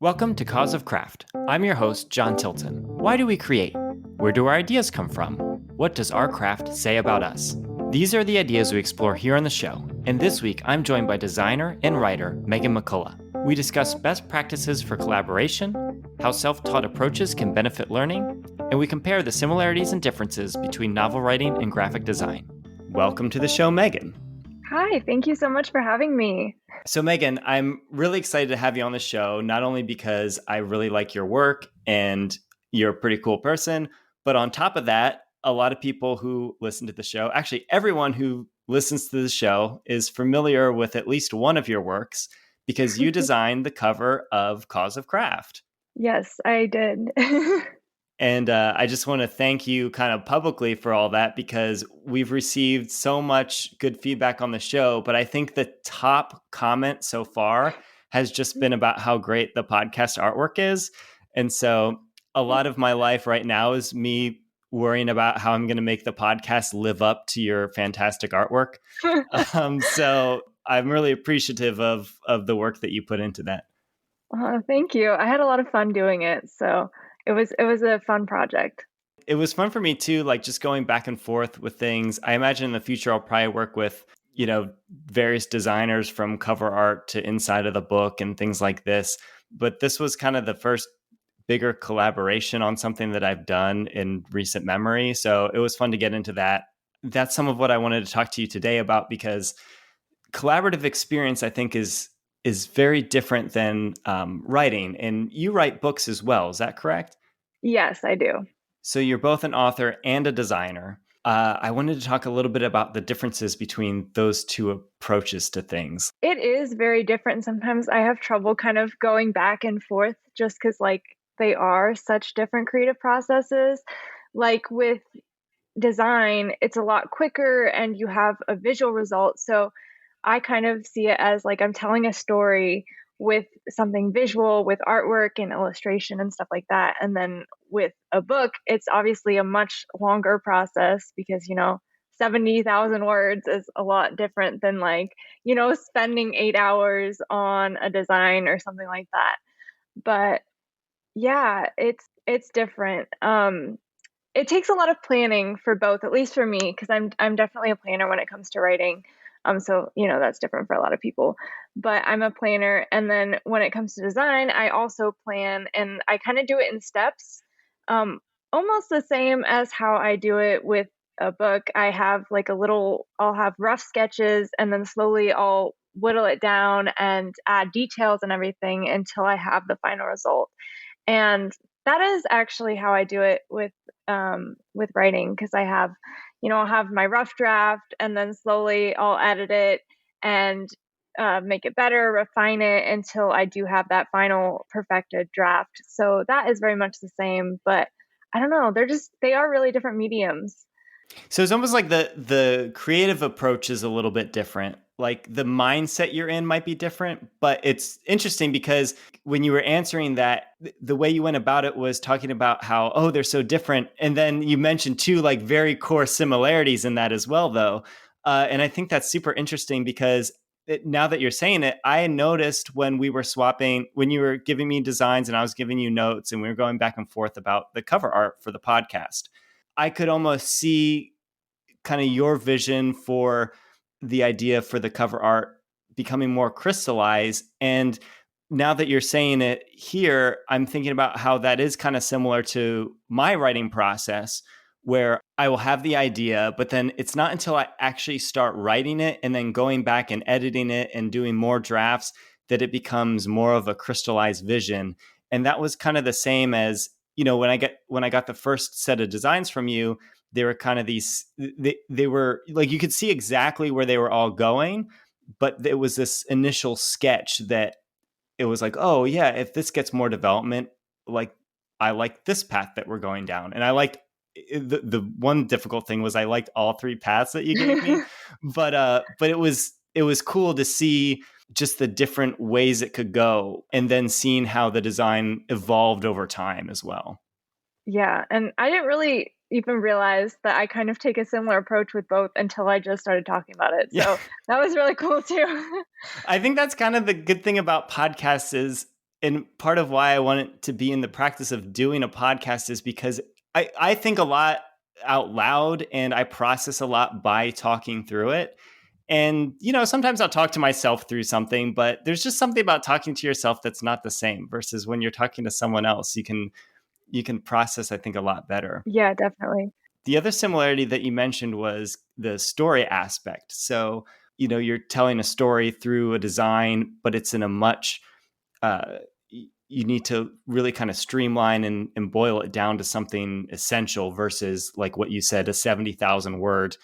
Welcome to Cause of Craft. I'm your host, John Tilton. Why do we create? Where do our ideas come from? What does our craft say about us? These are the ideas we explore here on the show, and this week I'm joined by designer and writer Megan McCullough. We discuss best practices for collaboration, how self-taught approaches can benefit learning, and we compare the similarities and differences between novel writing and graphic design. Welcome to the show, Megan. Hi, thank you so much for having me. So Megan, I'm really excited to have you on the show, not only because I really like your work and you're a pretty cool person, but on top of that, a lot of people who listen to the show, actually everyone who listens to the show is familiar with at least one of your works because you designed the cover of Cause of Craft. Yes, I did. And I just want to thank you kind of publicly for all that because we've received so much good feedback on the show. But I think the top comment so far has just been about how great the podcast artwork is. And so a lot of my life right now is me worrying about how I'm going to make the podcast live up to your fantastic artwork. So I'm really appreciative of the work that you put into that. Thank you. I had a lot of fun doing it. So it was a fun project. It was fun for me too, like just going back and forth with things. I imagine in the future I'll probably work with, various designers from cover art to inside of the book and things like this. But this was kind of the first bigger collaboration on something that I've done in recent memory. So it was fun to get into that. That's some of what I wanted to talk to you today about because collaborative experience, I think, is very different than writing. And you write books as well. Is that correct? Yes, I do. So you're both an author and a designer. I wanted to talk a little bit about the differences between those two approaches to things. It is very different. Sometimes I have trouble kind of going back and forth just because they are such different creative processes. Like with design, it's a lot quicker and you have a visual result. So I kind of see it as like I'm telling a story with something visual, with artwork and illustration and stuff like that. And then with a book, it's obviously a much longer process because, 70,000 words is a lot different than spending 8 hours on a design or something like that. But yeah, it's different. It takes a lot of planning for both, at least for me, because I'm definitely a planner when it comes to writing. So that's different for a lot of people, but I'm a planner. And then when it comes to design, I also plan, and I kind of do it in steps, almost the same as how I do it with a book. I have I'll have rough sketches, and then slowly I'll whittle it down and add details and everything until I have the final result. And that is actually how I do it with writing, because I have, I'll have my rough draft and then slowly I'll edit it and make it better, refine it until I do have that final perfected draft. So that is very much the same, but I don't know. They are really different mediums. So it's almost like the creative approach is a little bit different. Like the mindset you're in might be different, but it's interesting because when you were answering that, the way you went about it was talking about how, they're so different. And then you mentioned two like very core similarities in that as well, though. And I think that's super interesting because now that you're saying it, I noticed when we were swapping, when you were giving me designs and I was giving you notes and we were going back and forth about the cover art for the podcast, I could almost see kind of your vision for the idea for the cover art becoming more crystallized. And now that you're saying it here, I'm thinking about how that is kind of similar to my writing process, where I will have the idea, but then it's not until I actually start writing it and then going back and editing it and doing more drafts that it becomes more of a crystallized vision. And that was kind of the same as, when I got the first set of designs from you, they were kind of these, they were like, you could see exactly where they were all going, but it was this initial sketch that it was like, oh yeah, if this gets more development, like I like this path that we're going down. And I liked the one difficult thing was I liked all three paths that you gave me, but it was cool to see just the different ways it could go and then seeing how the design evolved over time as well. Yeah. And I didn't really even realize that I kind of take a similar approach with both until I just started talking about it. So that was really cool too. I think that's kind of the good thing about podcasts is And part of why I wanted to be in the practice of doing a podcast is because I think a lot out loud and I process a lot by talking through it. And, sometimes I'll talk to myself through something, but there's just something about talking to yourself that's not the same versus when you're talking to someone else, you can process, I think, a lot better. Yeah, definitely. The other similarity that you mentioned was the story aspect. So, you're telling a story through a design, but it's in a much, you need to really kind of streamline and boil it down to something essential versus like what you said, a 70,000 word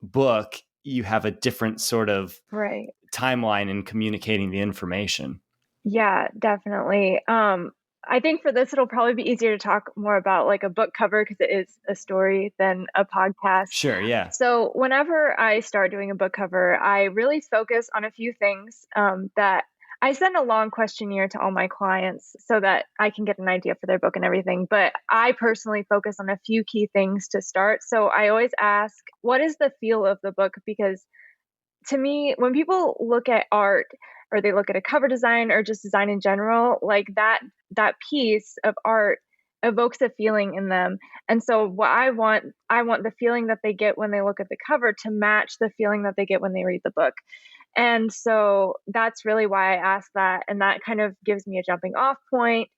book. You have a different sort of Right. timeline in communicating the information. Yeah, definitely. I think for this, it'll probably be easier to talk more about like a book cover because it is a story than a podcast. Sure. Yeah. So whenever I start doing a book cover, I really focus on a few things that I send a long questionnaire to all my clients so that I can get an idea for their book and everything. But I personally focus on a few key things to start. So I always ask, what is the feel of the book? Because to me, when people look at art or they look at a cover design or just design in general, like that piece of art evokes a feeling in them. And so what I want the feeling that they get when they look at the cover to match the feeling that they get when they read the book. And so that's really why I ask that, and that kind of gives me a jumping off point.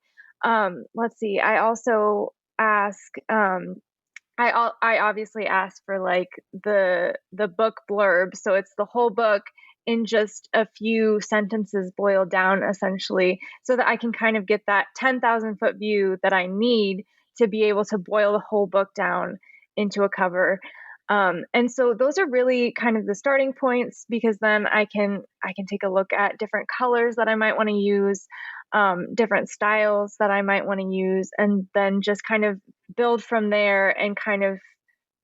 Let's see. I also ask I obviously asked for like the book blurb, so it's the whole book in just a few sentences boiled down essentially, so that I can kind of get that 10,000-foot view that I need to be able to boil the whole book down into a cover. And so those are really kind of the starting points because then I can take a look at different colors that I might want to use, different styles that I might want to use, and then just kind of build from there and kind of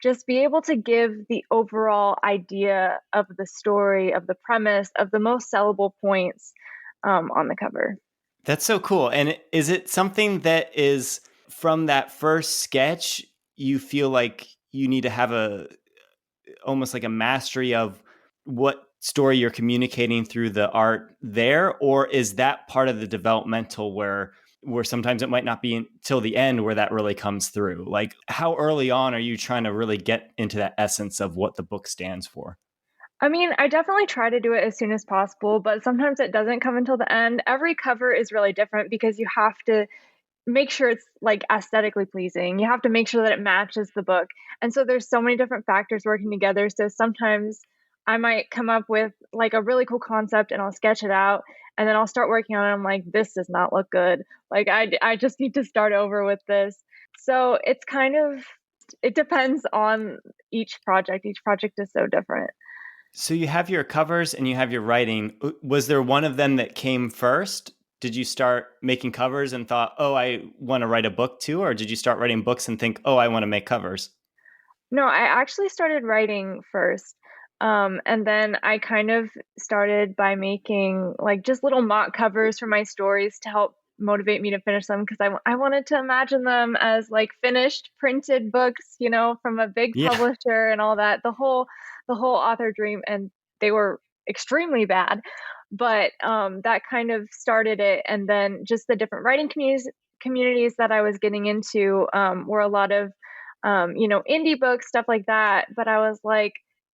just be able to give the overall idea of the story, of the premise, of the most sellable points on the cover. That's so cool. And is it something that is from that first sketch, you feel like you need to have almost like a mastery of what story you're communicating through the art there? Or is that part of the developmental where sometimes it might not be until the end where that really comes through? Like how early on are you trying to really get into that essence of what the book stands for? I mean, I definitely try to do it as soon as possible, but sometimes it doesn't come until the end. Every cover is really different because you have to make sure it's like aesthetically pleasing. You have to make sure that it matches the book. And so there's so many different factors working together. So sometimes I might come up with like a really cool concept and I'll sketch it out and then I'll start working on it. I'm like, this does not look good. Like I just need to start over with this. So it's kind of, it depends on each project. Each project is so different. So you have your covers and you have your writing. Was there one of them that came first? Did you start making covers and thought, oh, I want to write a book too? Or did you start writing books and think, oh, I want to make covers? No, I actually started writing first. And then I kind of started by making like just little mock covers for my stories to help motivate me to finish them because I wanted to imagine them as like finished printed books, from a big Yeah. publisher and all that. The whole author dream, and they were extremely bad. But that kind of started it, and then just the different writing communities that I was getting into were a lot of indie books, stuff like that. But I was like,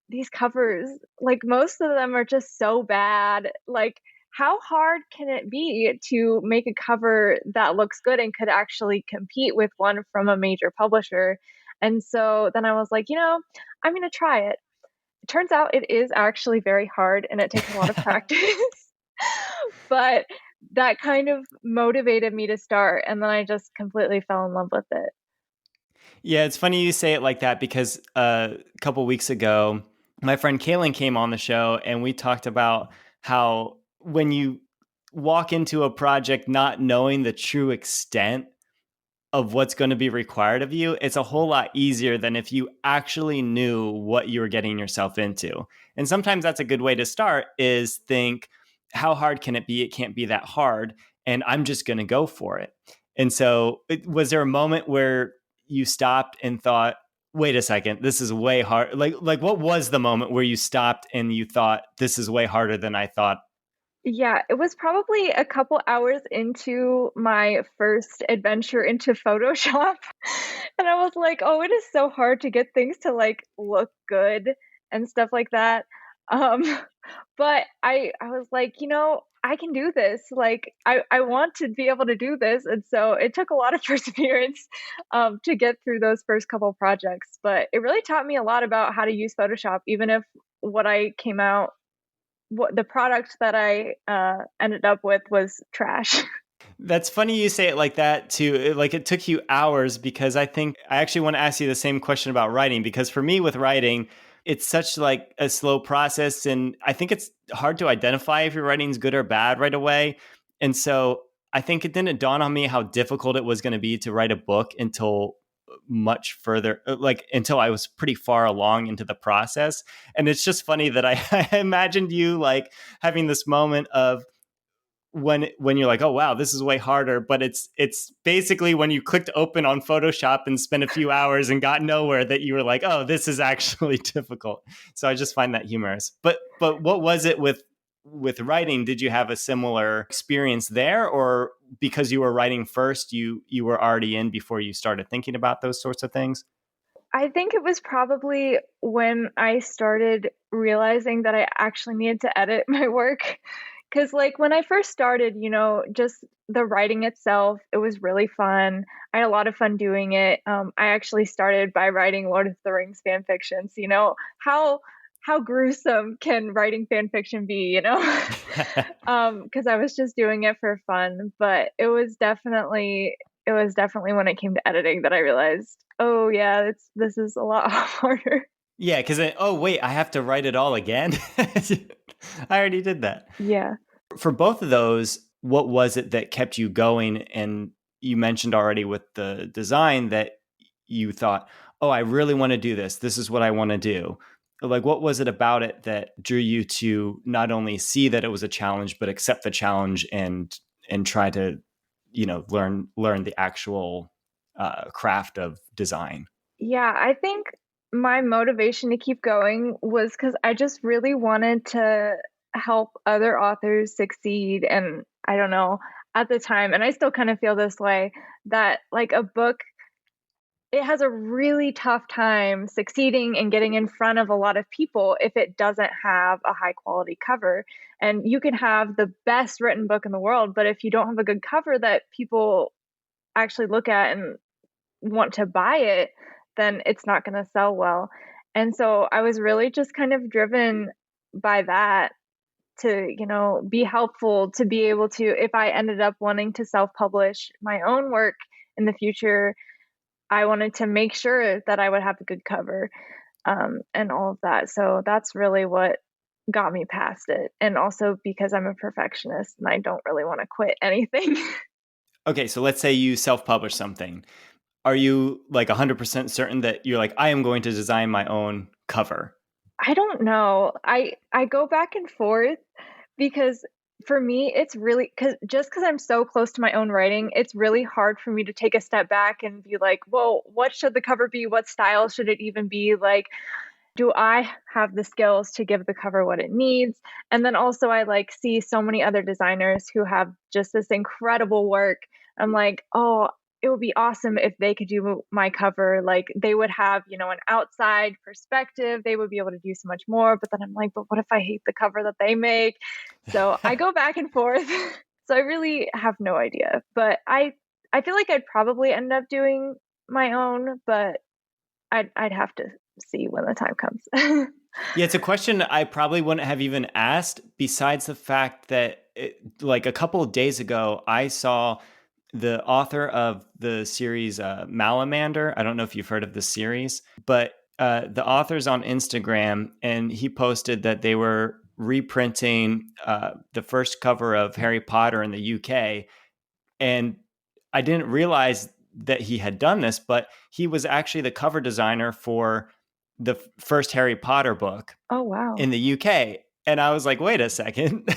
these covers, like most of them are just so bad. Like, how hard can it be to make a cover that looks good and could actually compete with one from a major publisher? And so then I was like, I'm going to try it. It turns out it is actually very hard and it takes a lot of practice. But that kind of motivated me to start. And then I just completely fell in love with it. Yeah, it's funny you say it like that because a couple weeks ago, my friend Kaylin came on the show and we talked about how when you walk into a project not knowing the true extent of what's going to be required of you, it's a whole lot easier than if you actually knew what you were getting yourself into. And sometimes that's a good way to start is think, how hard can it be? It can't be that hard. And I'm just going to go for it. And so was there a moment where you stopped and thought, wait a second, this is way hard. Like what was the moment where you stopped and you thought, this is way harder than I thought? Yeah, it was probably a couple hours into my first adventure into Photoshop. And I was like, "Oh, it is so hard to get things to, like, look good and stuff like that." Um, but I was like, "You know, I can do this." Like, I want to be able to do this, and so it took a lot of perseverance, to get through those first couple projects, but it really taught me a lot about how to use Photoshop, even if what I came out what the product that I, ended up with was trash. That's funny you say it like that too. Like it took you hours because I think I actually want to ask you the same question about writing because for me with writing, it's such like a slow process and I think it's hard to identify if your writing's good or bad right away. And so I think it didn't dawn on me how difficult it was going to be to write a book until much further like until I was pretty far along into the process. And it's just funny that I, I imagined you like having this moment of when you're like, oh wow, this is way harder, but it's basically when you clicked open on Photoshop and spent a few hours and got nowhere that you were like, oh, this is actually difficult. So I just find that humorous. But what was it with writing? Did you have a similar experience there, or because you were writing first, you were already in before you started thinking about those sorts of things? I think it was probably when I started realizing that I actually needed to edit my work. Because, like, when I first started, just the writing itself, it was really fun. I had a lot of fun doing it. I actually started by writing Lord of the Rings fan fictions. How gruesome can writing fan fiction be? Because I was just doing it for fun. But it was definitely when it came to editing that I realized, oh yeah, this is a lot harder. Yeah, because oh wait, I have to write it all again. I already did that. Yeah. For both of those, what was it that kept you going? And you mentioned already with the design that you thought, oh, I really want to do this. This is what I want to do. Like, what was it about it that drew you to not only see that it was a challenge, but accept the challenge and try to, learn the actual craft of design? Yeah, I think my motivation to keep going was because I just really wanted to help other authors succeed. And I don't know, at the time, and I still kind of feel this way, that like a book, it has a really tough time succeeding and getting in front of a lot of people if it doesn't have a high quality cover. And you can have the best written book in the world, but if you don't have a good cover that people actually look at and want to buy it, then it's not going to sell well. And so I was really just kind of driven by that to, be helpful to be able to, if I ended up wanting to self publish my own work in the future, I wanted to make sure that I would have a good cover, and all of that. So that's really what got me past it. And also because I'm a perfectionist and I don't really want to quit anything. Okay, so let's say you self-publish something. Are you like 100% certain that you're like, I am going to design my own cover? I don't know. I go back and forth because for me it's really cuz I'm so close to my own writing, it's really hard for me to take a step back and be like, "Whoa, what should the cover be? What style should it even be?" Like, do I have the skills to give the cover what it needs? And then also I like see so many other designers who have just this incredible work. I'm like, "Oh, it would be awesome if they could do my cover. Like they would have, an outside perspective. They would be able to do so much more." But then I'm like, "But what if I hate the cover that they make?" So I go back and forth. So I really have no idea. But I feel like I'd probably end up doing my own, but I'd have to see when the time comes. Yeah, it's a question I probably wouldn't have even asked, besides the fact that, like a couple of days ago, I saw the author of the series Malamander. I don't know if you've heard of this series, but the author's on Instagram and he posted that they were reprinting the first cover of Harry Potter in the UK. And I didn't realize that he had done this, but he was actually the cover designer for the first Harry Potter book Oh, wow. in the UK. And I was like, wait a second.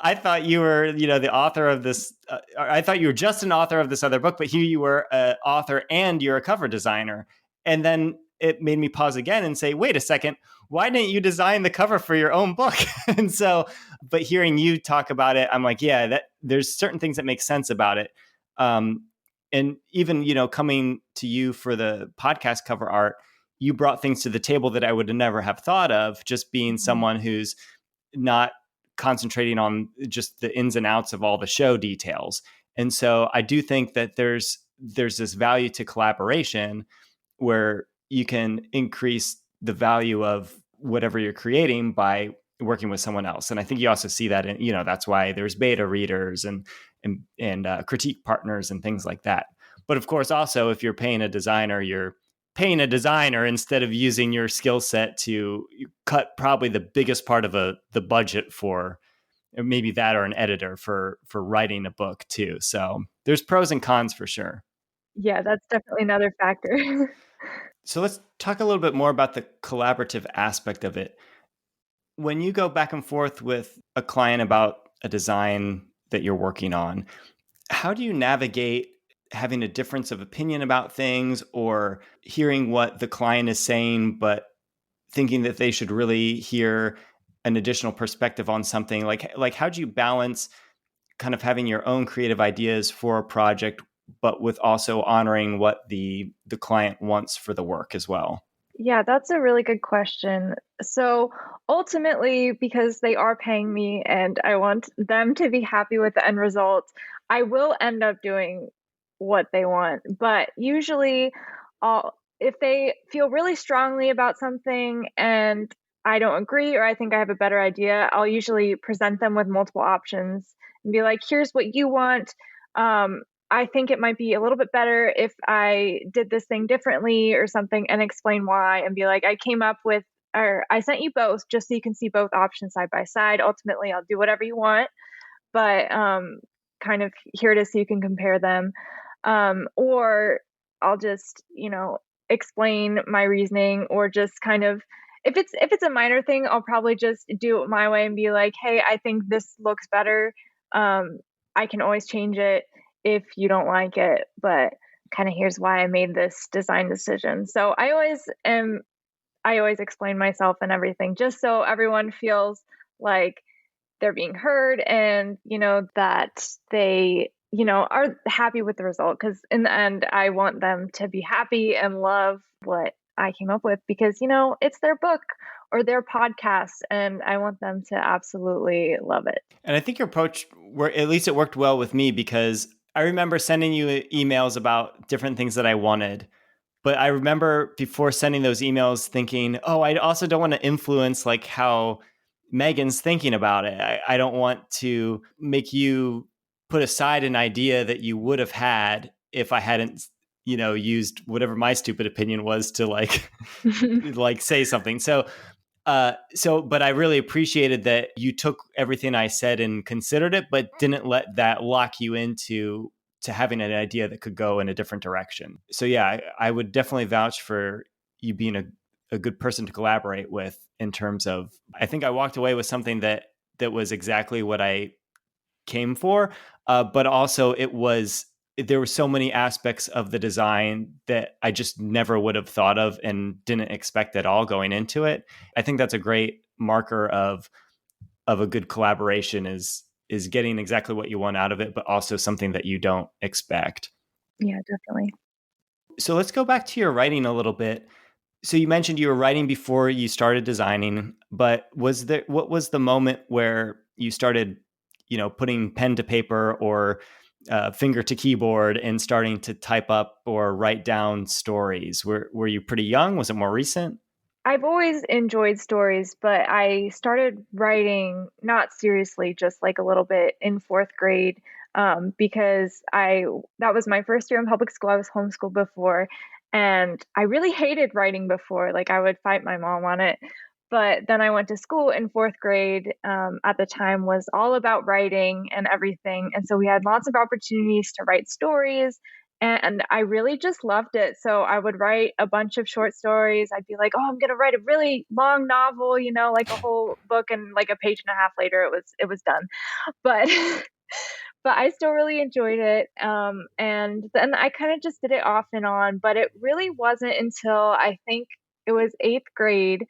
I thought you were, the author of this. I thought you were just an author of this other book, but here you were an author and you're a cover designer. And then it made me pause again and say, wait a second. why didn't you design the cover for your own book? And so, but hearing you talk about it, I'm like, yeah, that there's certain things that make sense about it. Um, and even, coming to you for the podcast cover art, you brought things to the table that I would never have thought of, just being someone who's not concentrating on just the ins and outs of all the show details. And so I do think that there's this value to collaboration where you can increase the value of whatever you're creating by working with someone else. And I think you also see that in, that's why there's beta readers and critique partners and things like that. But of course, also, if you're paying a designer, you're paying a designer instead of using your skill set to cut probably the biggest part of the budget for maybe that, or an editor for writing a book too. So there's pros and cons for sure. Yeah, that's definitely another factor. So let's talk a little bit more about the collaborative aspect of it. When you go back and forth with a client about a design that you're working on, how do you navigate having a difference of opinion about things, or hearing what the client is saying, but thinking that they should really hear an additional perspective on something? Like how do you balance kind of having your own creative ideas for a project, but with also honoring what the client wants for the work as well? Yeah, that's a really good question. So ultimately, because they are paying me and I want them to be happy with the end result, I will end up doing what they want. But usually, if they feel really strongly about something and I don't agree, or I think I have a better idea, I'll usually present them with multiple options and be like, here's what you want. Um, I think it might be a little bit better if I did this thing differently or something, and explain why, and be like, I came up with, or I sent you both just so you can see both options side by side. Ultimately, I'll do whatever you want, but kind of here it is so you can compare them. Or I'll just, explain my reasoning, or just kind of, if it's a minor thing, I'll probably just do it my way and be like, hey, I think this looks better. I can always change it if you don't like it, but kind of here's why I made this design decision. So I always explain myself and everything, just so everyone feels like they're being heard, and that they are happy with the result, because in the end I want them to be happy and love what I came up with, because it's their book or their podcast, and I want them to absolutely love it. And I think your approach, at least it worked well with me, because I remember sending you emails about different things that I wanted. But I remember before sending those emails thinking, oh, I also don't want to influence like how Megan's thinking about it. I don't want to make you put aside an idea that you would have had if I hadn't, used whatever my stupid opinion was to like like say something. But I really appreciated that you took everything I said and considered it, but didn't let that lock you into having an idea that could go in a different direction. So yeah, I would definitely vouch for you being a good person to collaborate with, in terms of, I think I walked away with something that was exactly what I came for, but also there were so many aspects of the design that I just never would have thought of and didn't expect at all going into it. I think that's a great marker of a good collaboration, is getting exactly what you want out of it, but also something that you don't expect. Yeah, definitely. So let's go back to your writing a little bit. So you mentioned you were writing before you started designing, but what was the moment where you started, putting pen to paper, or finger to keyboard, and starting to type up or write down stories? Were you pretty young? Was it more recent? I've always enjoyed stories, but I started writing not seriously, just like a little bit in fourth grade, because that was my first year in public school. I was homeschooled before, and I really hated writing before. Like, I would fight my mom on it. But then I went to school in fourth grade. At the time, was all about writing and everything, and so we had lots of opportunities to write stories, and I really just loved it. So I would write a bunch of short stories. I'd be like, "Oh, I'm gonna write a really long novel," like a whole book, and like a page and a half later, it was done. But but I still really enjoyed it. And then I kind of just did it off and on. But it really wasn't until I think it was eighth grade,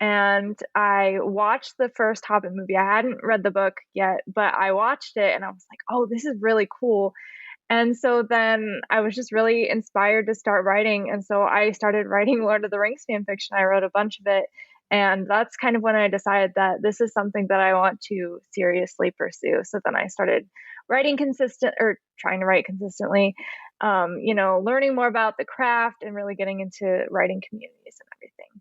and I watched the first Hobbit movie. I hadn't read the book yet, but I watched it and I was like, "Oh, this is really cool." And so then I was just really inspired to start writing, and so I started writing Lord of the Rings fan fiction. I wrote a bunch of it, and that's kind of when I decided that this is something that I want to seriously pursue. So then I started writing consistent or trying to write consistently, learning more about the craft and really getting into writing communities and everything.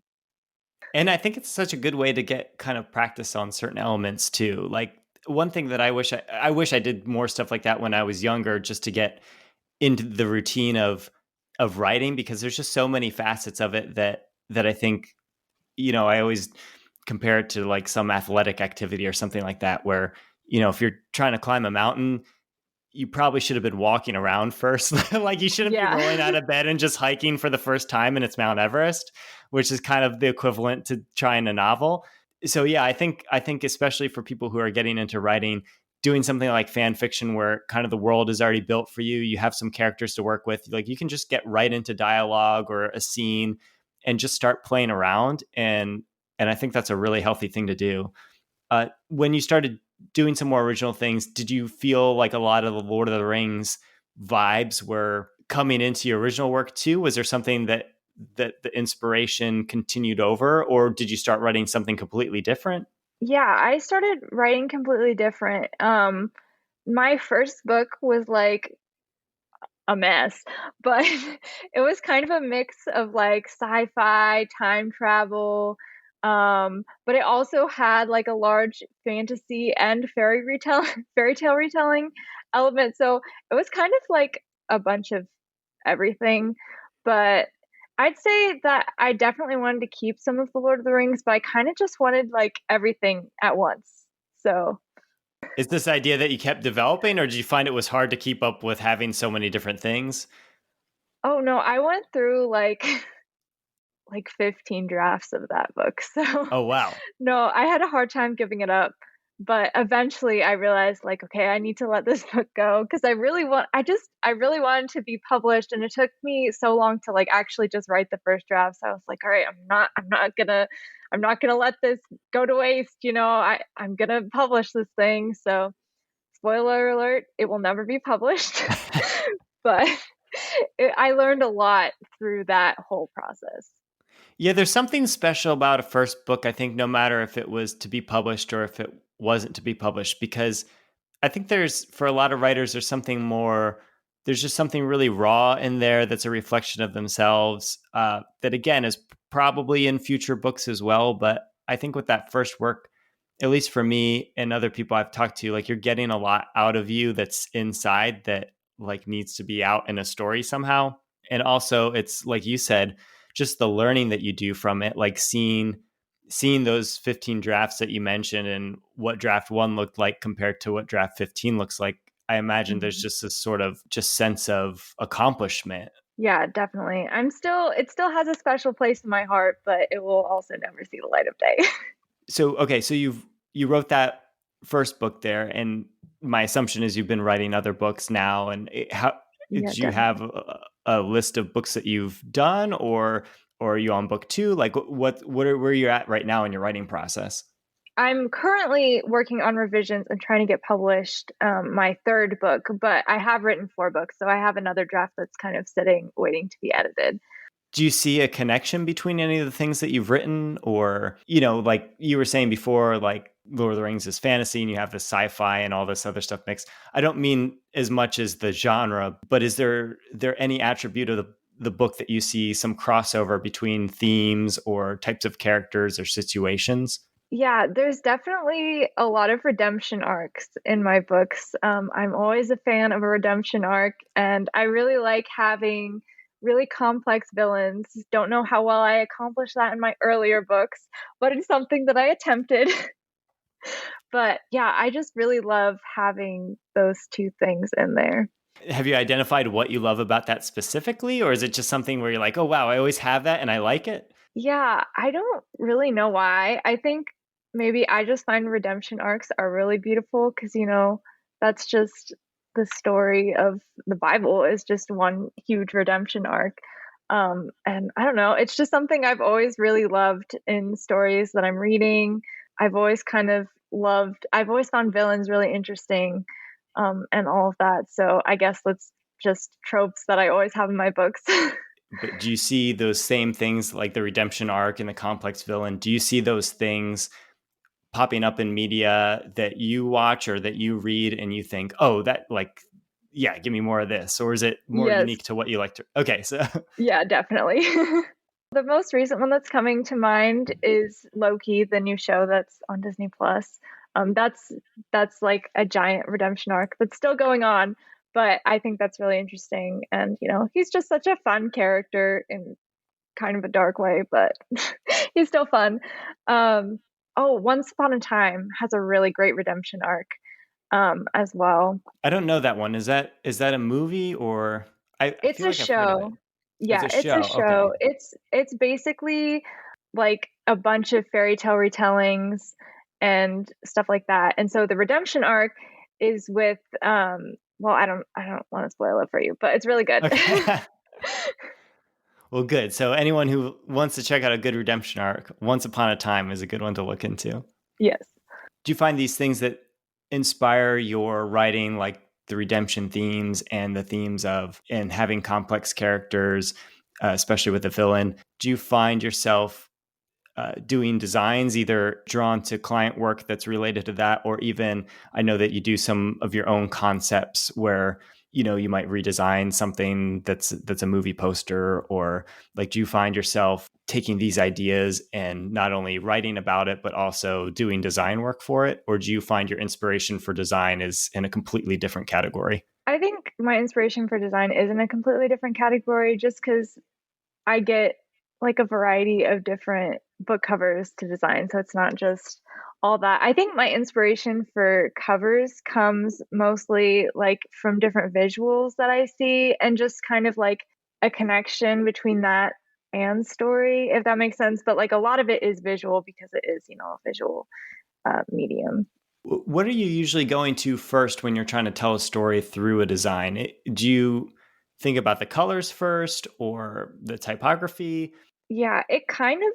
And I think it's such a good way to get kind of practice on certain elements too. Like one thing that I wish I did more stuff like that when I was younger, just to get into the routine of writing, because there's just so many facets of it that I think, I always compare it to like some athletic activity or something like that, where, if you're trying to climb a mountain, you probably should have been walking around first. Like you shouldn't be rolling out Yeah. of bed and just hiking for the first time and it's Mount Everest, which is kind of the equivalent to trying a novel. So yeah, I think especially for people who are getting into writing, doing something like fan fiction where kind of the world is already built for you, you have some characters to work with, like you can just get right into dialogue or a scene and just start playing around, and I think that's a really healthy thing to do. When you started doing some more original things, did you feel like a lot of the Lord of the Rings vibes were coming into your original work too? Was there something that the inspiration continued over, or did you start writing something completely different? Yeah, I started writing completely different. My first book was like a mess, but it was kind of a mix of like sci-fi, time travel, but it also had like a large fantasy and fairy tale retelling element. So it was kind of like a bunch of everything. But I'd say that I definitely wanted to keep some of the Lord of the Rings, but I kind of just wanted like everything at once. So Is this idea that you kept developing, or did you find it was hard to keep up with having so many different things? oh no, I went through like like 15 drafts of that book. So Oh wow. no, I had a hard time giving it up. But eventually I realized like, okay, I need to let this book go because I really wanted to be published, and it took me so long to like actually just write the first draft. So I was like, all right, I'm not gonna let this go to waste, I'm gonna publish this thing. So spoiler alert, it will never be published. But I learned a lot through that whole process. Yeah, there's something special about a first book, I think, no matter if it was to be published or if it wasn't to be published, because I think for a lot of writers, there's just something really raw in there that's a reflection of themselves, that again is probably in future books as well. But I think with that first work, at least for me and other people I've talked to, like you're getting a lot out of you that's inside that like needs to be out in a story somehow. And also it's like you said, just the learning that you do from it, like seeing those 15 drafts that you mentioned and what draft 1 looked like compared to what draft 15 looks like. I imagine there's Mhm. just this sort of just sense of accomplishment. Yeah, definitely. It still has a special place in my heart, but it will also never see the light of day. So okay, so you wrote that first book there, and my assumption is you've been writing other books now. And how Yeah, do you have definitely. a list of books that you've done, or are you on book 2? Like where you're at right now in your writing process? I'm currently working on revisions and trying to get published my third book, but I have written 4 books, so I have another draft that's kind of sitting, waiting to be edited. Do you see a connection between any of the things that you've written? Or, like you were saying before, like Lord of the Rings is fantasy and you have this sci-fi and all this other stuff mixed. I don't mean as much as the genre, but is there any attribute of the book that you see some crossover between themes or types of characters or situations? Yeah, there's definitely a lot of redemption arcs in my books. I'm always a fan of a redemption arc, and I really like having really complex villains. Don't know how well I accomplished that in my earlier books, but it's something that I attempted. But yeah, I just really love having those two things in there. Have you identified what you love about that specifically? Or is it just something where you're like, oh, wow, I always have that and I like it? Yeah, I don't really know why. I think maybe I just find redemption arcs are really beautiful because, that's just the story of the Bible is just one huge redemption arc. And I don't know, it's just something I've always really loved in stories that I'm reading. I've always found villains really interesting, and all of that. So I guess that's just tropes that I always have in my books. But do you see those same things like the redemption arc and the complex villain? Do you see those things popping up in media that you watch or that you read and you think, oh, that like, yeah, give me more of this? Or is it more Yes. unique to what you like to? Okay. So, Yeah, definitely. The most recent one that's coming to mind is Loki, the new show that's on Disney Plus. That's like a giant redemption arc that's still going on, but I think that's really interesting. And he's just such a fun character in kind of a dark way, but he's still fun. Oh, Once Upon a Time has a really great redemption arc, as well. I don't know that one. Is that a movie or I It's feel a like I've heard of it. show. It's Yeah, a it's a show. Okay. show. It's basically like a bunch of fairy tale retellings and stuff like that. And so the redemption arc is with well, I don't want to spoil it for you, but it's really good. Okay. Well, good. So anyone who wants to check out a good redemption arc, Once Upon a Time is a good one to look into. Yes. Do you find these things that inspire your writing, like the redemption themes and the themes of and having complex characters, especially with a villain? Do you find yourself doing designs either drawn to client work that's related to that, or even I know that you do some of your own concepts where you might redesign something that's a movie poster, or like do you find yourself taking these ideas and not only writing about it but also doing design work for it, or do you find your inspiration for design is in a completely different category? I think my inspiration for design is in a completely different category just because I get like a variety of different book covers to design. So it's not just all that. I think my inspiration for covers comes mostly like from different visuals that I see and just kind of like a connection between that and story, if that makes sense. But like a lot of it is visual because it is, a visual medium. What are you usually going to first when you're trying to tell a story through a design? Do you think about the colors first or the typography? Yeah, it kind of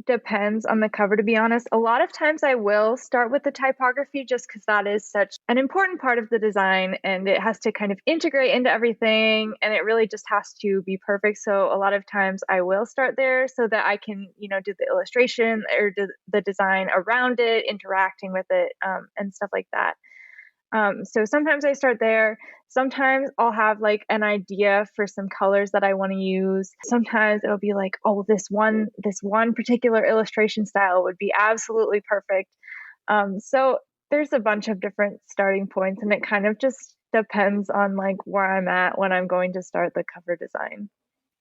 depends on the cover, to be honest. A lot of times I will start with the typography just because that is such an important part of the design and it has to kind of integrate into everything and it really just has to be perfect. So a lot of times I will start there so that I can, do the illustration or do the design around it, interacting with it, and stuff like that. So sometimes I start there. Sometimes I'll have like an idea for some colors that I want to use. Sometimes it'll be like, oh, this one particular illustration style would be absolutely perfect. So there's a bunch of different starting points, and it kind of just depends on like where I'm at when I'm going to start the cover design.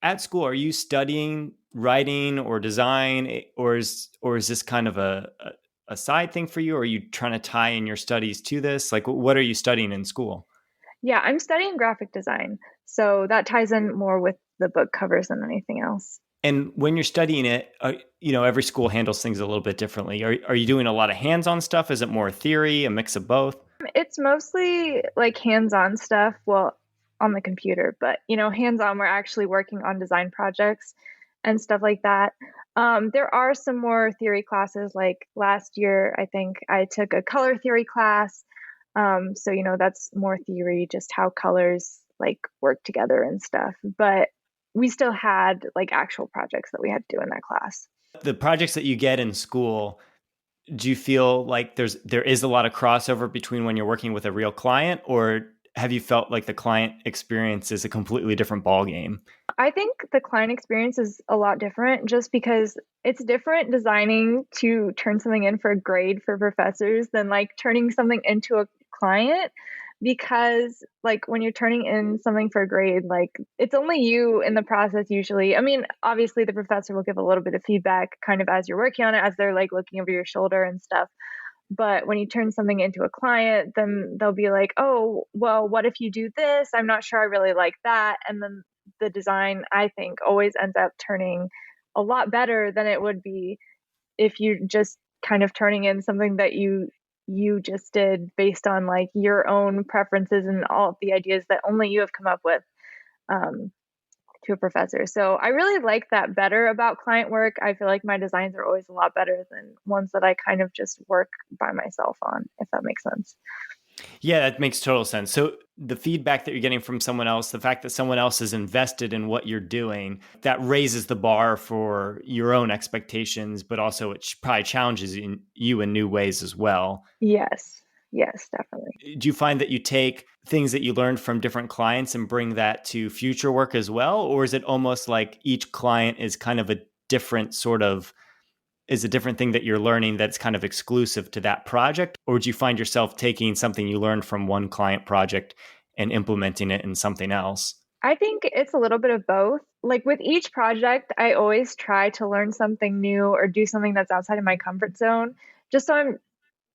At school, are you studying writing or design, or is this kind of a side thing for you? Or are you trying to tie in your studies to this? Like, what are you studying in school? Yeah, I'm studying graphic design, so that ties in more with the book covers than anything else. And when you're studying it, every school handles things a little bit differently. Are you doing a lot of hands-on stuff? Is it more theory, a mix of both? It's mostly like hands-on stuff, well, on the computer, but hands-on, we're actually working on design projects and stuff like that. There are some more theory classes. Like last year, I think I took a color theory class. So that's more theory, just how colors like work together and stuff. But we still had like actual projects that we had to do in that class. The projects that you get in school, do you feel like there is a lot of crossover between when you're working with a real client, or have you felt like the client experience is a completely different ballgame? I think the client experience is a lot different just because it's different designing to turn something in for a grade for professors than like turning something into a client, because like when you're turning in something for a grade, like it's only you in the process usually. I mean, obviously the professor will give a little bit of feedback kind of as you're working on it, as they're like looking over your shoulder and stuff. But when you turn something into a client, then they'll be like, oh, well, what if you do this? I'm not sure I really like that. And then the design, I think, always ends up turning a lot better than it would be if you just kind of turning in something that you just did based on like your own preferences and all of the ideas that only you have come up with, to a professor. So I really like that better about client work. I feel like my designs are always a lot better than ones that I kind of just work by myself on, if that makes sense. Yeah, that makes total sense. So the feedback that you're getting from someone else, the fact that someone else is invested in what you're doing, that raises the bar for your own expectations, but also it probably challenges you in new ways as well. Yes. Yes, definitely. Do you find that you take things that you learned from different clients and bring that to future work as well? Or is it almost like each client is kind of a different sort of is a different thing that you're learning that's kind of exclusive to that project? Or do you find yourself taking something you learned from one client project and implementing it in something else? I think it's a little bit of both. Like with each project, I always try to learn something new or do something that's outside of my comfort zone, just so I'm,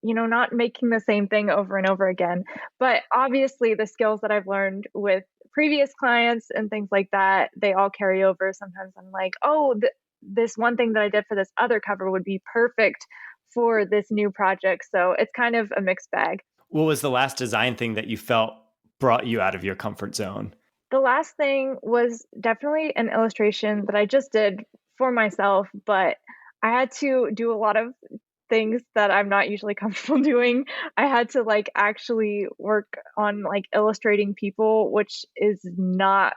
not making the same thing over and over again. But obviously, the skills that I've learned with previous clients and things like that, they all carry over. Sometimes I'm like, oh, this one thing that I did for this other cover would be perfect for this new project. So it's kind of a mixed bag. What was the last design thing that you felt brought you out of your comfort zone? The last thing was definitely an illustration that I just did for myself, but I had to do a lot of things that I'm not usually comfortable doing. I had to like actually work on like illustrating people, which is not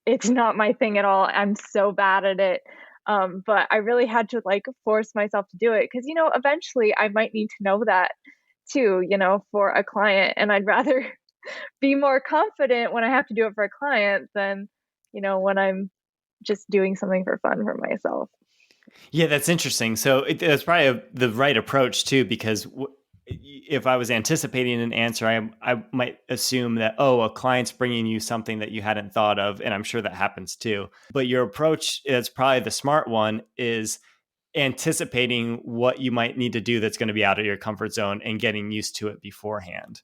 it's not my thing at all. I'm so bad at it. But I really had to like force myself to do it because eventually I might need to know that too, for a client, and I'd rather be more confident when I have to do it for a client than, when I'm just doing something for fun for myself. Yeah, that's interesting. So that's probably the right approach too, because if I was anticipating an answer, I might assume that, oh, a client's bringing you something that you hadn't thought of, and I'm sure that happens too. But your approach is probably the smart one, is anticipating what you might need to do that's going to be out of your comfort zone and getting used to it beforehand.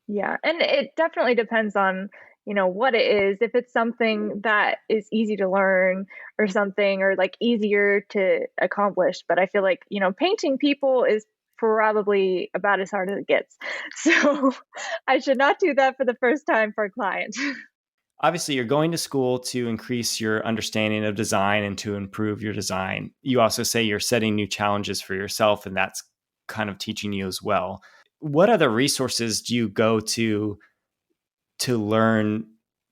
Yeah, and it definitely depends on, what it is. If it's something that is easy to learn or something or like easier to accomplish, but I feel like, painting people is probably about as hard as it gets. So I should not do that for the first time for a client. Obviously, you're going to school to increase your understanding of design and to improve your design. You also say you're setting new challenges for yourself, and that's kind of teaching you as well. What other resources do you go to learn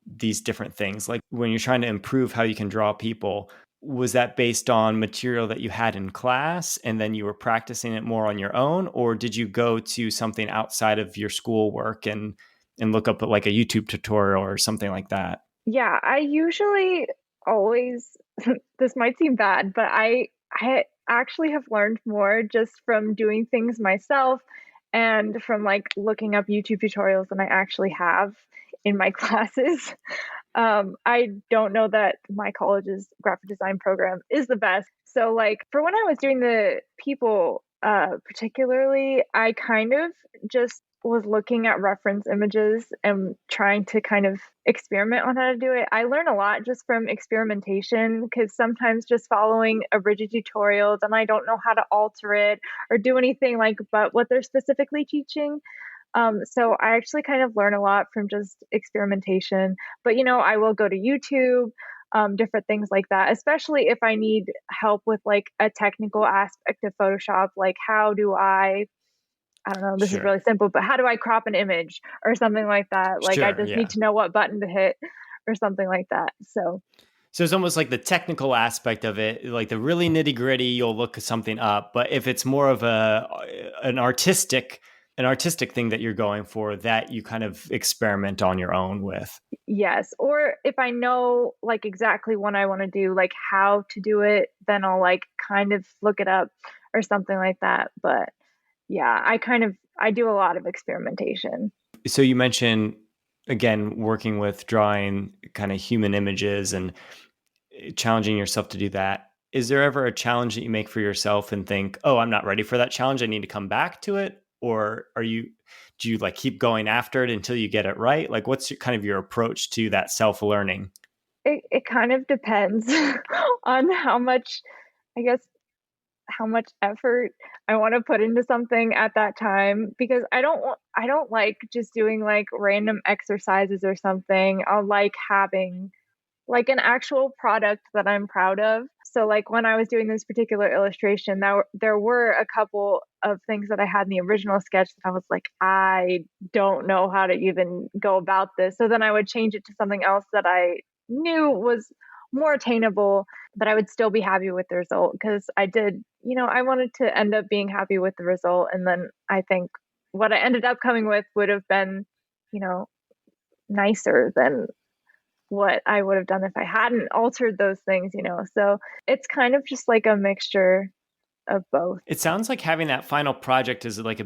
these different things? Like when you're trying to improve how you can draw people, was that based on material that you had in class and then you were practicing it more on your own? Or did you go to something outside of your school work and look up like a YouTube tutorial or something like that? Yeah, I usually always this might seem bad, but I actually have learned more just from doing things myself and from like looking up YouTube tutorials than I actually have in my classes. I don't know that my college's graphic design program is the best. So like for when I was doing the people particularly, I kind of just was looking at reference images and trying to kind of experiment on how to do it. I learn a lot just from experimentation because sometimes just following a rigid tutorial, then I don't know how to alter it or do anything like but what they're specifically teaching. So I actually kind of learn a lot from just experimentation. But I will go to YouTube, different things like that, especially if I need help with like a technical aspect of Photoshop, like how do I don't know, this is Sure. really simple, but how do I crop an image or something like that? Like I Sure. just need Yeah. to know what button to hit or something like that. So So it's almost like the technical aspect of it, like the really nitty gritty, you'll look something up. But if it's more of an artistic thing that you're going for, that you kind of experiment on your own with. yes, or if I know like exactly what I want to do, like how to do it, then I'll like kind of look it up or something like that. But yeah, I do a lot of experimentation. So you mentioned again working with drawing kind of human images and challenging yourself to do that. Is there ever a challenge that you make for yourself and think, "Oh, I'm not ready for that challenge. I need to come back to it"? Or do you like keep going after it until you get it right? Like what's kind of your approach to that self-learning? It kind of depends on how much, I guess, how much effort I want to put into something at that time because I don't like just doing like random exercises or something. I'll like having like an actual product that I'm proud of. So like when I was doing this particular illustration, there were a couple of things that I had in the original sketch that I was like, I don't know how to even go about this. So then I would change it to something else that I knew was more attainable, but I would still be happy with the result because I did, I wanted to end up being happy with the result. And then I think what I ended up coming with would have been, you know, nicer than what I would have done if I hadn't altered those things. So it's kind of just like a mixture of both. It sounds like having that final project is like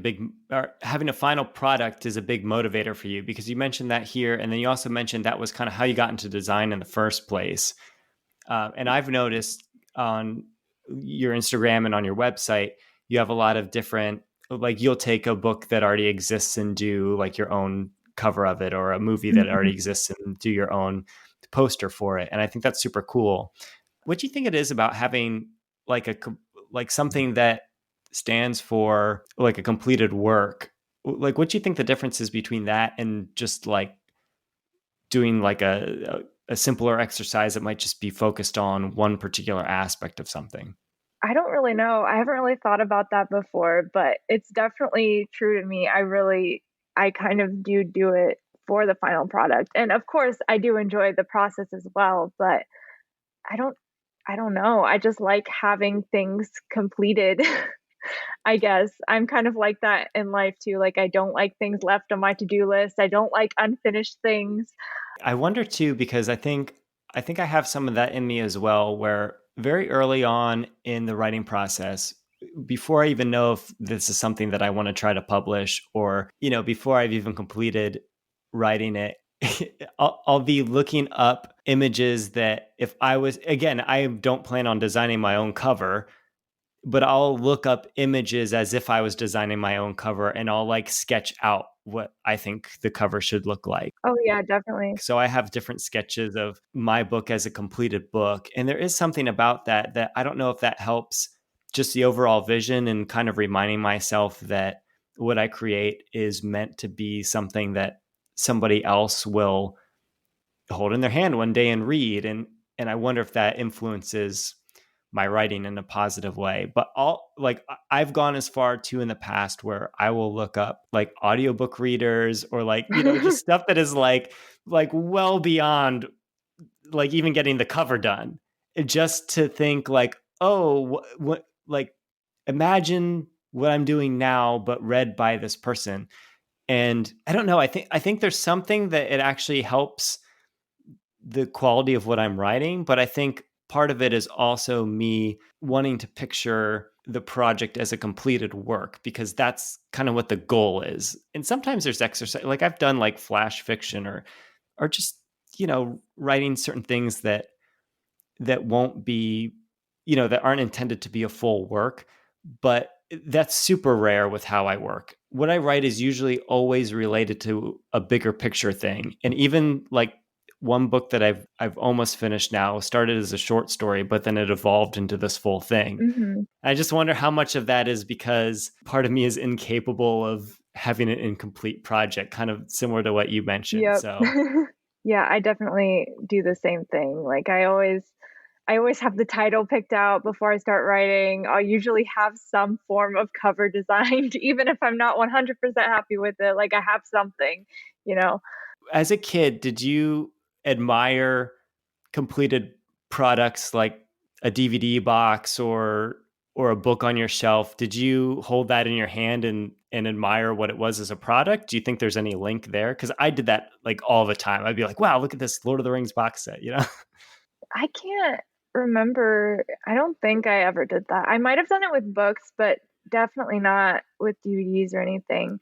or having a final product is a big motivator for you, because you mentioned that here. And then you also mentioned that was kind of how you got into design in the first place. And I've noticed on your Instagram and on your website, you have a lot of different, like you'll take a book that already exists and do like your own cover of it, or a movie that already exists and do your own poster for it. And I think that's super cool. What do you think it is about having like something that stands for like a completed work? Like, what do you think the difference is between that and just like doing like a simpler exercise that might just be focused on one particular aspect of something? I don't really know. I haven't really thought about that before, but it's definitely true to me. I kind of do it for the final product. And of course, I do enjoy the process as well, but I don't I don't know. I just like having things completed. I guess I'm kind of like that in life too. Like I don't like things left on my to-do list. I don't like unfinished things. I wonder too, because I think I have some of that in me as well, where very early on in the writing process, before I even know if this is something that I want to try to publish, or, before I've even completed writing it, I'll be looking up images that if I was, again, I don't plan on designing my own cover, but I'll look up images as if I was designing my own cover, and I'll like sketch out what I think the cover should look like. Oh yeah, definitely. So I have different sketches of my book as a completed book. And there is something about that I don't know if that helps just the overall vision, and kind of reminding myself that what I create is meant to be something that somebody else will hold in their hand one day and read. And I wonder if that influences my writing in a positive way. But I've gone as far too in the past where I will look up like audiobook readers, or like, just stuff that is like well beyond like even getting the cover done, just to think like, oh, what like imagine what I'm doing now but read by this person. And I don't know, I think there's something that it actually helps the quality of what I'm writing, but I think part of it is also me wanting to picture the project as a completed work, because that's kind of what the goal is. And sometimes there's exercise, like I've done like flash fiction, or just, writing certain things that won't be, that aren't intended to be a full work, but that's super rare with how I work. What I write is usually always related to a bigger picture thing. And even like one book that I've almost finished now started as a short story, but then it evolved into this full thing. hmm I just wonder how much of that is because part of me is incapable of having an incomplete project, kind of similar to what you mentioned. Yep. So Yeah, I definitely do the same thing. Like I always have the title picked out before I start writing. I'll usually have some form of cover designed, even if I'm not 100% happy with it. Like I have something, you know. as a kid, did you admire completed products like a DVD box, or a book on your shelf? Did you hold that in your hand and admire what it was as a product? Do you think there's any link there? Because I did that like all the time. I'd be like, wow, look at this Lord of the Rings box set. I can't remember. I don't think I ever did that. I might have done it with books, but definitely not with DVDs or anything.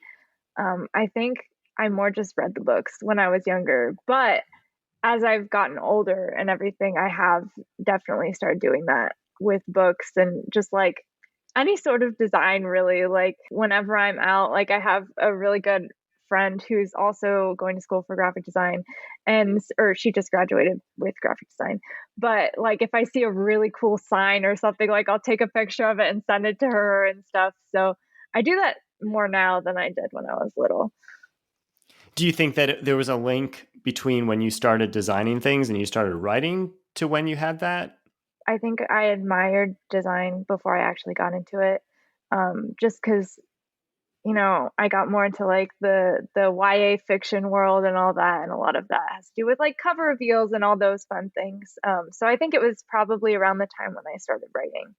I think I more just read the books when I was younger, but as I've gotten older and everything, I have definitely started doing that with books and just like any sort of design, really. Like whenever I'm out, like I have a really good friend who's also going to school for graphic design or she just graduated with graphic design. But like if I see a really cool sign or something, like I'll take a picture of it and send it to her and stuff. So I do that more now than I did when I was little. Do you think that there was a link between when you started designing things and you started writing to when you had that? I think I admired design before I actually got into it, just because I got more into like the YA fiction world and all that, and a lot of that has to do with like cover reveals and all those fun things. So I think it was probably around the time when I started writing.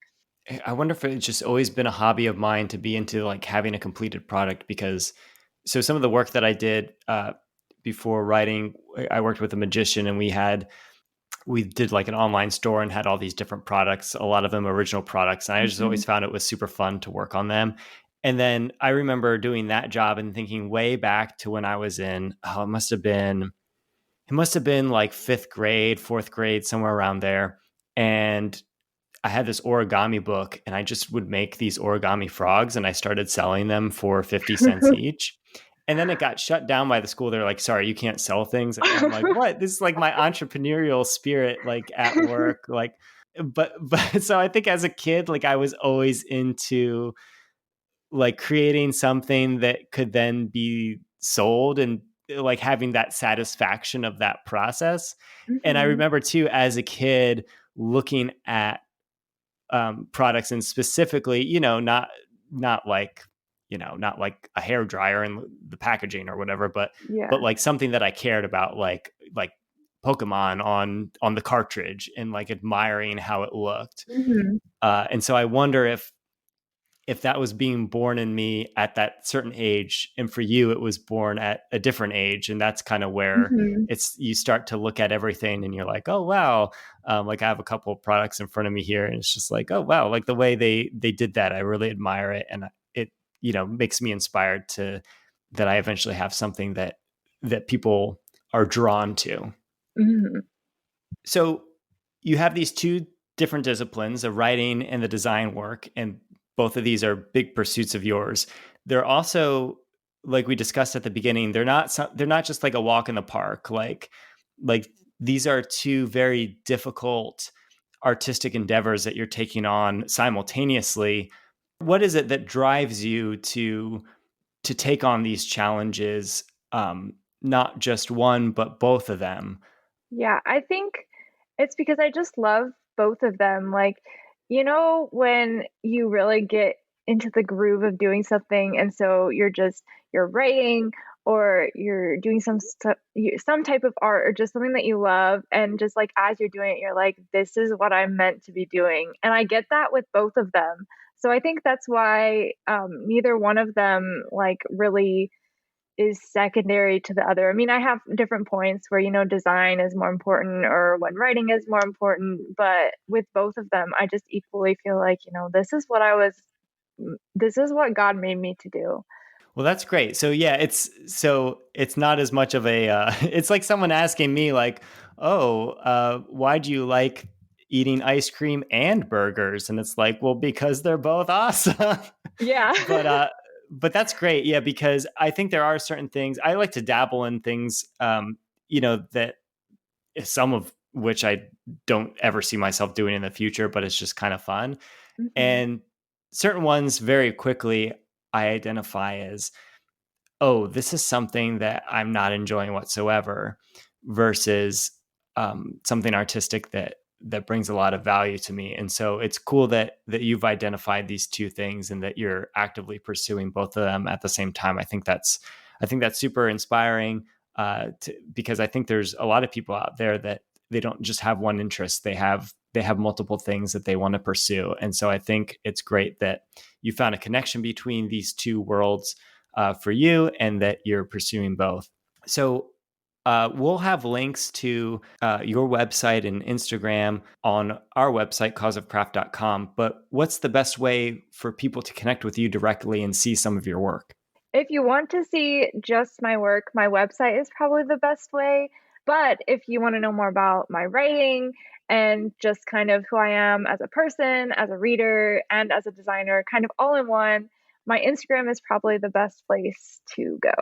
I wonder if it's just always been a hobby of mine to be into like having a completed product because so some of the work that I did before writing, I worked with a magician and we did like an online store and had all these different products, a lot of them original products. And I just Hmm. always found it was super fun to work on them. And then I remember doing that job and thinking way back to when I was in, it must have been like fifth grade, fourth grade, somewhere around there. And I had this origami book and I just would make these origami frogs and I started selling them for 50 cents each. And then it got shut down by the school. They're like, sorry, you can't sell things. And I'm like, what? This is like my entrepreneurial spirit, like at work. Like, but so I think as a kid, like I was always into like creating something that could then be sold and like having that satisfaction of that process. And I Hmm. remember too, as a kid, looking at products and specifically, not like, not like a hair dryer and the packaging or whatever, but Yeah. like something that I cared about, like Pokemon on the cartridge and like admiring how it looked. Hmm. And so I wonder if that was being born in me at that certain age, and for you it was born at a different age, and that's kind of where Hmm. it's you start to look at everything and you're like, oh wow, like I have a couple of products in front of me here and it's just like, oh wow, like the way they did that, I really admire it, and it makes me inspired to that I eventually have something that people are drawn to. Hmm. So you have these two different disciplines, the writing and the design work, and both of these are big pursuits of yours. They're also, like we discussed at the beginning, they're not just like a walk in the park. Like these are two very difficult artistic endeavors that you're taking on simultaneously. What is it that drives you to take on these challenges? Not just one, but both of them. Yeah, I think it's because I just love both of them. Like, when you really get into the groove of doing something, and so you're writing or you're doing some type of art or just something that you love, and just like as you're doing it, you're like, this is what I'm meant to be doing, and I get that with both of them. So I think that's why neither one of them like really is secondary to the other. I mean, I have different points where, design is more important or when writing is more important, but with both of them, I just equally feel like, this is what God made me to do. Well, that's great. So yeah, it's not as much of a it's like someone asking me like, "Oh, why do you like eating ice cream and burgers?" And it's like, "Well, because they're both awesome." Yeah. but uh but that's great. Yeah, because I think there are certain things I like to dabble in things that some of which I don't ever see myself doing in the future, but it's just kind of fun. Hmm. And certain ones very quickly I identify as, oh, this is something that I'm not enjoying whatsoever, versus something artistic that brings a lot of value to me. And so it's cool that you've identified these two things and that you're actively pursuing both of them at the same time. I think that's super inspiring, because I think there's a lot of people out there that they don't just have one interest. They have multiple things that they want to pursue. And so I think it's great that you found a connection between these two worlds for you, and that you're pursuing both. So we'll have links to your website and Instagram on our website, causeofcraft.com. But what's the best way for people to connect with you directly and see some of your work? If you want to see just my work, my website is probably the best way. But if you want to know more about my writing and just kind of who I am as a person, as a reader, and as a designer, kind of all in one, my Instagram is probably the best place to go.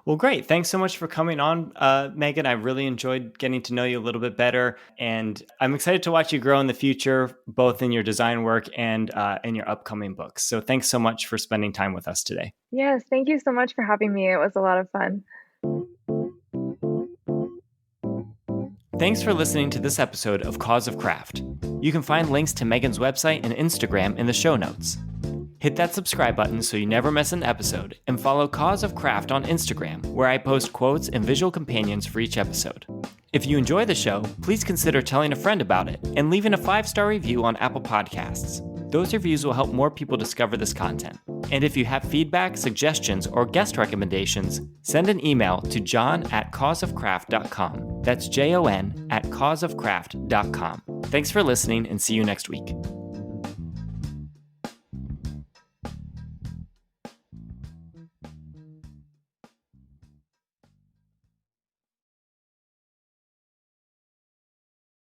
Well, great. Thanks so much for coming on, Megan. I really enjoyed getting to know you a little bit better. And I'm excited to watch you grow in the future, both in your design work and in your upcoming books. So thanks so much for spending time with us today. Yes, thank you so much for having me. It was a lot of fun. Thanks for listening to this episode of Cause of Craft. You can find links to Megan's website and Instagram in the show notes. Hit that subscribe button so you never miss an episode, and follow Cause of Craft on Instagram, where I post quotes and visual companions for each episode. If you enjoy the show, please consider telling a friend about it and leaving a 5-star review on Apple Podcasts. Those reviews will help more people discover this content. And if you have feedback, suggestions, or guest recommendations, send an email to john@causeofcraft.com. That's JON@causeofcraft.com. Thanks for listening, and see you next week.